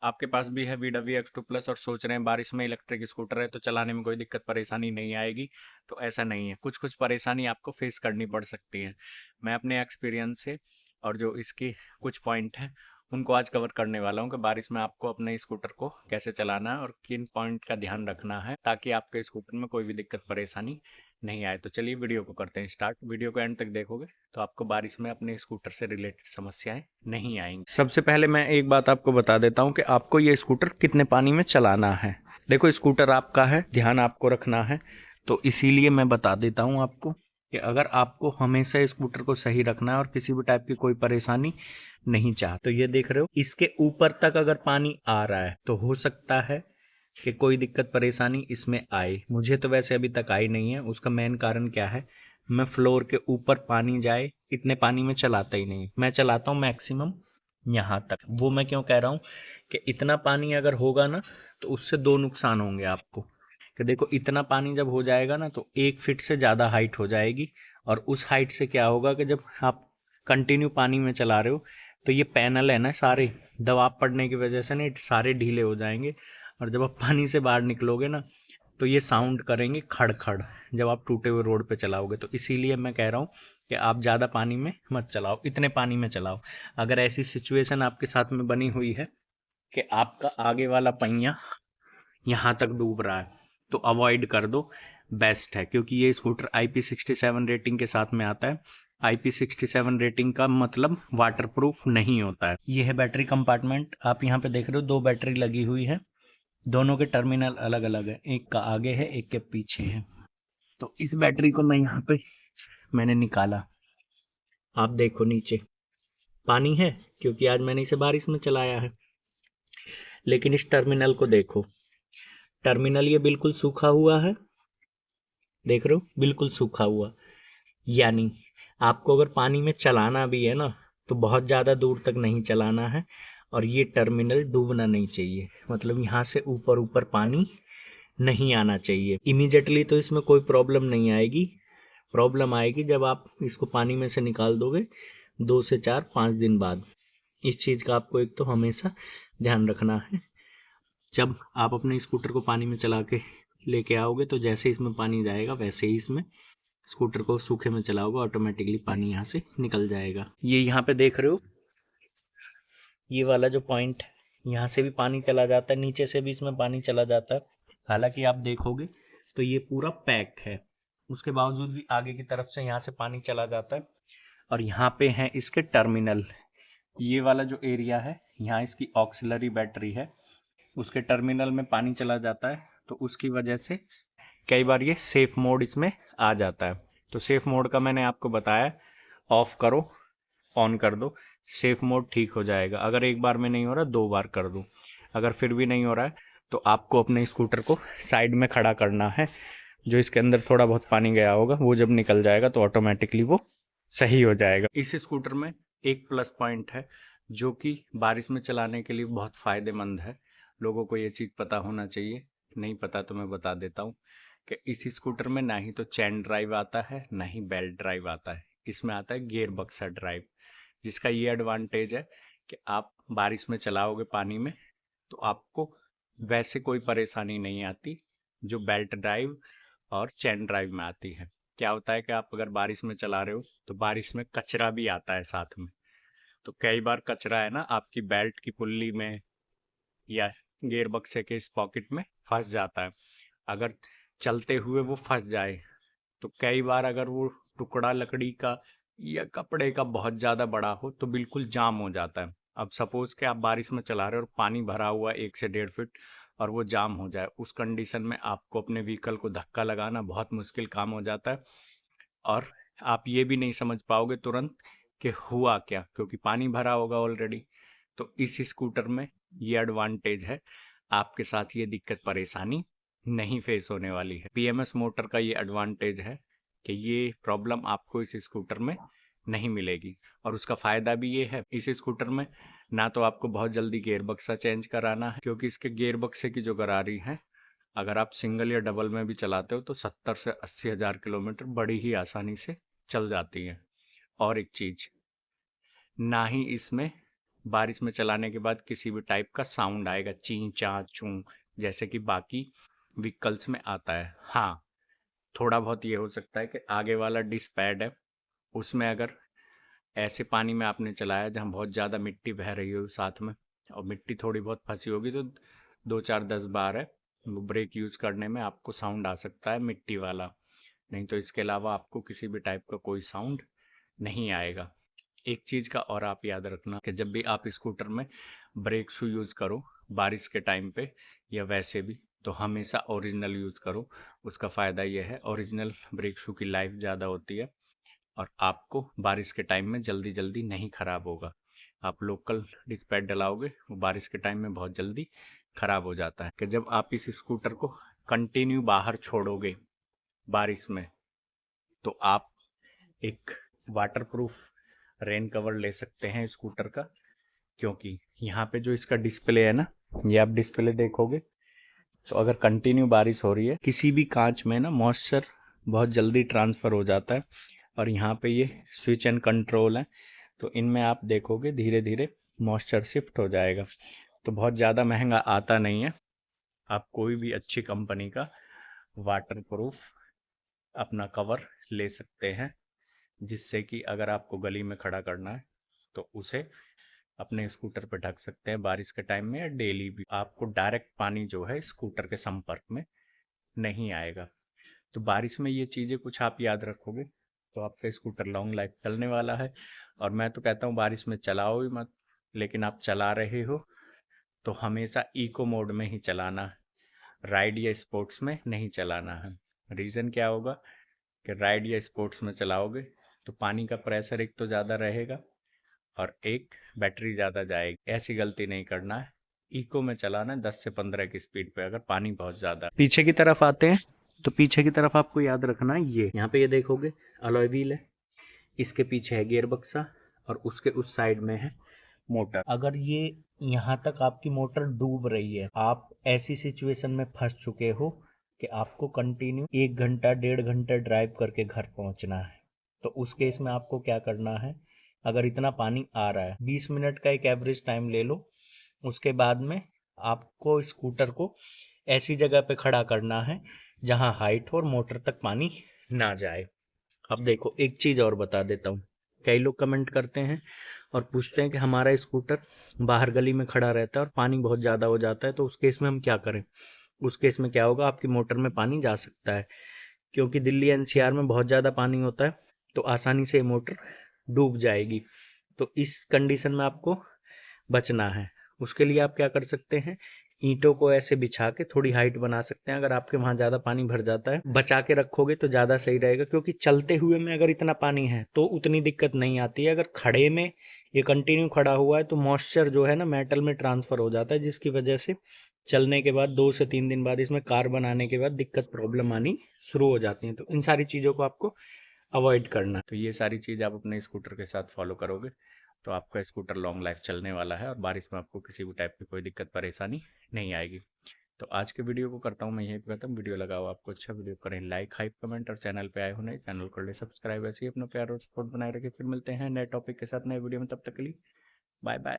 आपके पास भी है VW X2 प्लस और सोच रहे हैं बारिश में इलेक्ट्रिक स्कूटर है तो चलाने में कोई दिक्कत परेशानी नहीं आएगी, तो ऐसा नहीं है। कुछ कुछ परेशानी आपको फेस करनी पड़ सकती है। मैं अपने एक्सपीरियंस से और जो इसकी कुछ पॉइंट हैं उनको आज कवर करने वाला हूँ कि बारिश में आपको अपने स्कूटर को कैसे चलाना है और किन पॉइंट का ध्यान रखना है ताकि आपके स्कूटर में कोई भी दिक्कत परेशानी नहीं आए। तो चलिए वीडियो को करते हैं स्टार्ट। वीडियो को एंड तक देखोगे तो आपको बारिश में अपने स्कूटर से रिलेटेड समस्याएं नहीं आएंगी। सबसे पहले मैं एक बात आपको बता देता हूं कि आपको ये स्कूटर कितने पानी में चलाना है। देखो स्कूटर आपका है, ध्यान आपको रखना है, तो इसीलिए मैं बता देता हूं आपको कि अगर आपको हमेशा स्कूटर को सही रखना है और किसी भी टाइप की कोई परेशानी नहीं चाह, तो ये देख रहे हो इसके ऊपर तक अगर पानी आ रहा है तो हो सकता है कि कोई दिक्कत परेशानी इसमें आए। मुझे तो वैसे अभी तक आई नहीं है। उसका मेन कारण क्या है, मैं फ्लोर के ऊपर पानी जाए इतने पानी में चलाता ही नहीं। मैं चलाता हूँ मैक्सिमम यहाँ तक। वो मैं क्यों कह रहा हूँ कि इतना पानी अगर होगा ना तो उससे दो नुकसान होंगे आपको। कि देखो इतना पानी जब हो जाएगा ना तो 1 फीट से ज़्यादा हाइट हो जाएगी, और उस हाइट से क्या होगा कि जब आप कंटिन्यू पानी में चला रहे हो तो ये पैनल है ना सारे दबाव पड़ने की वजह से ना सारे ढीले हो जाएंगे, और जब आप पानी से बाहर निकलोगे ना तो ये साउंड करेंगे खड़ खड़ जब आप टूटे हुए रोड पे चलाओगे। तो इसीलिए मैं कह रहा हूँ कि आप ज़्यादा पानी में मत चलाओ, इतने पानी में चलाओ। अगर ऐसी सिचुएशन आपके साथ में बनी हुई है कि आपका आगे वाला पहिया यहाँ तक डूब रहा है तो अवॉइड कर दो, बेस्ट है। क्योंकि ये स्कूटर IP67 रेटिंग के साथ में आता है। IP67 रेटिंग का मतलब वाटरप्रूफ नहीं होता है। ये है बैटरी कंपार्टमेंट। आप यहाँ पे देख रहे हो 2 बैटरी लगी हुई है, दोनों के टर्मिनल अलग अलग है, एक का आगे है एक के पीछे है। तो इस बैटरी को मैं यहाँ पे मैंने निकाला। आप देखो नीचे पानी है क्योंकि आज मैंने इसे बारिश में चलाया है। लेकिन इस टर्मिनल को देखो, टर्मिनल ये बिल्कुल सूखा हुआ है, देख रहे हो बिल्कुल सूखा हुआ। यानी आपको अगर पानी में चलाना भी है ना तो बहुत ज़्यादा दूर तक नहीं चलाना है, और ये टर्मिनल डूबना नहीं चाहिए। मतलब यहाँ से ऊपर ऊपर पानी नहीं आना चाहिए। इमीडिएटली तो इसमें कोई प्रॉब्लम नहीं आएगी। प्रॉब्लम आएगी जब आप इसको पानी में से निकाल दोगे 2 से 4 5 दिन बाद। इस चीज़ का आपको एक तो हमेशा ध्यान रखना है। जब आप अपने स्कूटर को पानी में चला के लेके आओगे तो जैसे इसमें पानी जाएगा वैसे ही इसमें स्कूटर को सूखे में चलाओगे, ऑटोमेटिकली पानी यहाँ से निकल जाएगा। ये यहाँ पे देख रहे हो ये वाला जो पॉइंट है यहाँ से भी पानी चला जाता है, नीचे से भी इसमें पानी चला जाता है। हालांकि आप देखोगे तो ये पूरा पैक है, उसके बावजूद भी आगे की तरफ से यहाँ से पानी चला जाता है। और यहाँ पे है इसके टर्मिनल। ये वाला जो एरिया है यहाँ इसकी ऑक्सिलरी बैटरी है, उसके टर्मिनल में पानी चला जाता है तो उसकी वजह से कई बार ये सेफ मोड इसमें आ जाता है। तो सेफ मोड का मैंने आपको बताया, ऑफ करो ऑन कर दो, सेफ मोड ठीक हो जाएगा। अगर एक बार में नहीं हो रहा 2 बार कर दो। अगर फिर भी नहीं हो रहा है तो आपको अपने स्कूटर को साइड में खड़ा करना है। जो इसके अंदर थोड़ा बहुत पानी गया होगा वो जब निकल जाएगा तो ऑटोमेटिकली वो सही हो जाएगा। इस स्कूटर में एक प्लस पॉइंट है जो कि बारिश में चलाने के लिए बहुत फ़ायदेमंद है। लोगों को ये चीज़ पता होना चाहिए, नहीं पता तो मैं बता देता हूँ कि इस स्कूटर में ना ही तो चैन ड्राइव आता है ना ही बेल्ट ड्राइव आता है, इसमें आता है गियर बक्सा ड्राइव। जिसका ये एडवांटेज है कि आप बारिश में चलाओगे पानी में तो आपको वैसे कोई परेशानी नहीं आती जो बेल्ट ड्राइव और चैन ड्राइव में आती है। क्या होता है कि आप अगर बारिश में चला रहे हो तो बारिश में कचरा भी आता है साथ में। तो कई बार कचरा है ना आपकी बेल्ट की पुल्ली में या गियर बक्से के इस पॉकेट में फंस जाता है। अगर चलते हुए वो फंस जाए तो कई बार अगर वो टुकड़ा लकड़ी का या कपड़े का बहुत ज़्यादा बड़ा हो तो बिल्कुल जाम हो जाता है। अब सपोज कि आप बारिश में चला रहे हो और पानी भरा हुआ 1 से 1.5 फीट और वो जाम हो जाए, उस कंडीशन में आपको अपने व्हीकल को धक्का लगाना बहुत मुश्किल काम हो जाता है, और आप ये भी नहीं समझ पाओगे तुरंत कि हुआ क्या, क्योंकि पानी भरा होगा ऑलरेडी। तो इस स्कूटर में ये एडवांटेज है, आपके साथ ये दिक्कत परेशानी नहीं फेस होने वाली है। PMS मोटर का ये एडवांटेज है कि ये प्रॉब्लम आपको इस स्कूटर में नहीं मिलेगी। और उसका फ़ायदा भी ये है इस स्कूटर में, ना तो आपको बहुत जल्दी गियर बक्सा चेंज कराना है क्योंकि इसके गियर बक्से की जो गरारी है अगर आप सिंगल या डबल में भी चलाते हो तो 70 से 80 हज़ार किलोमीटर बड़ी ही आसानी से चल जाती है। और एक चीज़, ना ही इसमें बारिश में चलाने के बाद किसी भी टाइप का साउंड आएगा, ची चा चू, जैसे कि बाकी व्हीकल्स में आता है। हाँ, थोड़ा बहुत ये हो सकता है कि आगे वाला डिस्क पैड है, उसमें अगर ऐसे पानी में आपने चलाया जहाँ बहुत ज़्यादा मिट्टी बह रही हो साथ में, और मिट्टी थोड़ी बहुत फंसी होगी, तो 2 4 10 बार है वो ब्रेक यूज़ करने में आपको साउंड आ सकता है मिट्टी वाला। नहीं तो इसके अलावा आपको किसी भी टाइप का कोई साउंड नहीं आएगा। एक चीज़ का और आप याद रखना कि जब भी आप स्कूटर में ब्रेक शू यूज़ करो बारिश के टाइम पे या वैसे भी, तो हमेशा ओरिजिनल यूज़ करो। उसका फ़ायदा यह है, ओरिजिनल ब्रेक शू की लाइफ ज़्यादा होती है और आपको बारिश के टाइम में जल्दी जल्दी नहीं ख़राब होगा। आप लोकल डिस्क पैड डलाओगे, वो बारिश के टाइम में बहुत जल्दी ख़राब हो जाता है। कि जब आप इस स्कूटर को कंटिन्यू बाहर छोड़ोगे बारिश में, तो आप एक वाटरप्रूफ रेन कवर ले सकते हैं स्कूटर का, क्योंकि यहाँ पे जो इसका डिस्प्ले है ना, ये आप डिस्प्ले देखोगे तो अगर कंटिन्यू बारिश हो रही है, किसी भी कांच में ना मॉइस्चर बहुत जल्दी ट्रांसफ़र हो जाता है। और यहाँ पे ये स्विच एंड कंट्रोल है, तो इनमें आप देखोगे धीरे धीरे मॉइस्चर शिफ्ट हो जाएगा। तो बहुत ज़्यादा महंगा आता नहीं है, आप कोई भी अच्छी कंपनी का वाटरप्रूफ अपना कवर ले सकते हैं, जिससे कि अगर आपको गली में खड़ा करना है तो उसे अपने स्कूटर पर ढक सकते हैं बारिश के टाइम में, या डेली भी आपको डायरेक्ट पानी जो है स्कूटर के संपर्क में नहीं आएगा। तो बारिश में ये चीज़ें कुछ आप याद रखोगे तो आपका स्कूटर लॉन्ग लाइफ चलने वाला है। और मैं तो कहता हूँ बारिश में चलाओ ही मत, लेकिन आप चला रहे हो तो हमेशा इको मोड में ही चलाना है, राइड या स्पोर्ट्स में नहीं चलाना है। रीज़न क्या होगा कि राइड या स्पोर्ट्स में चलाओगे तो पानी का प्रेशर एक तो ज़्यादा रहेगा और एक बैटरी ज़्यादा जाएगी। ऐसी गलती नहीं करना है, इको में चलाना है 10 से 15 की स्पीड पे अगर पानी बहुत ज़्यादा। पीछे की तरफ आते हैं, तो पीछे की तरफ आपको याद रखना है, ये यहाँ पे ये देखोगे अलॉय व्हील है, इसके पीछे है गियर बक्सा और उसके उस साइड में है मोटर। अगर ये यहाँ तक आपकी मोटर डूब रही है, आप ऐसी सिचुएशन में फंस चुके हो कि आपको कंटिन्यू 1 घंटा 1.5 घंटा ड्राइव करके घर पहुँचना है, तो उस केस में आपको क्या करना है, अगर इतना पानी आ रहा है 20 मिनट का एक एवरेज टाइम ले लो, उसके बाद में आपको स्कूटर को ऐसी जगह पे खड़ा करना है जहाँ हाइट और मोटर तक पानी ना जाए। अब देखो एक चीज़ और बता देता हूँ, कई लोग कमेंट करते हैं और पूछते हैं कि हमारा स्कूटर बाहर गली में खड़ा रहता है और पानी बहुत ज़्यादा हो जाता है, तो उस केस में हम क्या करें। उस केस में क्या होगा, आपकी मोटर में पानी जा सकता है, क्योंकि दिल्ली एनसीआर में बहुत ज़्यादा पानी होता है, तो आसानी से मोटर डूब जाएगी। तो इस कंडीशन में आपको बचना है। उसके लिए आप क्या कर सकते हैं, ईंटों को ऐसे बिछा के थोड़ी हाइट बना सकते हैं। अगर आपके वहाँ ज़्यादा पानी भर जाता है, बचा के रखोगे तो ज़्यादा सही रहेगा, क्योंकि चलते हुए में अगर इतना पानी है तो उतनी दिक्कत नहीं आती है। अगर खड़े में ये कंटिन्यू खड़ा हुआ है तो मॉइस्चर जो है ना मेटल में ट्रांसफ़र हो जाता है, जिसकी वजह से चलने के बाद 2 से 3 दिन बाद इसमें कार्बन आने के बाद दिक्कत प्रॉब्लम आनी शुरू हो जाती है। तो इन सारी चीज़ों को आपको अवॉइड करना। तो ये सारी चीज़ आप अपने स्कूटर के साथ फॉलो करोगे तो आपका स्कूटर लॉन्ग लाइफ चलने वाला है और बारिश में आपको किसी भी टाइप की कोई दिक्कत परेशानी नहीं आएगी। तो आज के वीडियो को करता हूँ मैं यहीं पे खत्म। वीडियो लगा हो आपको अच्छा, वीडियो करें लाइक, हाइप, कमेंट, और चैनल पे आए हो नए, चैनल कर ले सब्सक्राइब। ऐसे ही अपना प्यार और सपोर्ट बनाए रखें। फिर मिलते हैं नए टॉपिक के साथ नए वीडियो में, तब तक के लिए बाय बाय।